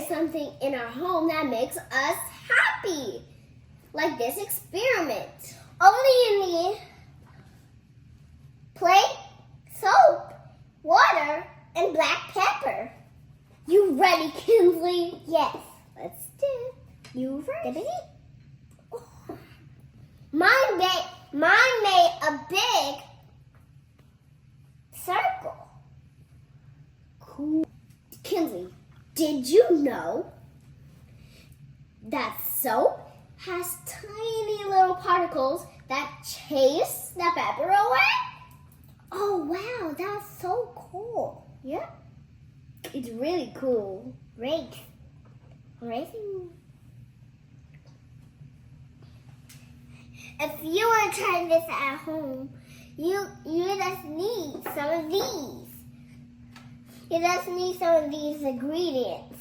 experience something in our home that makes us happy. Like this experiment. Only you need plate, soap, water, and black pepper. You ready, Kinsley? Yes. Let's do it. You ready? Mine made a big circle. Cool. Kinsley, did you know that soap has tiny little particles that chase the pepper away? Oh, wow. That's so cool. Yeah. It's really cool. Great. Amazing. If you want to try this at home, you just need some of these. You just need some of these ingredients.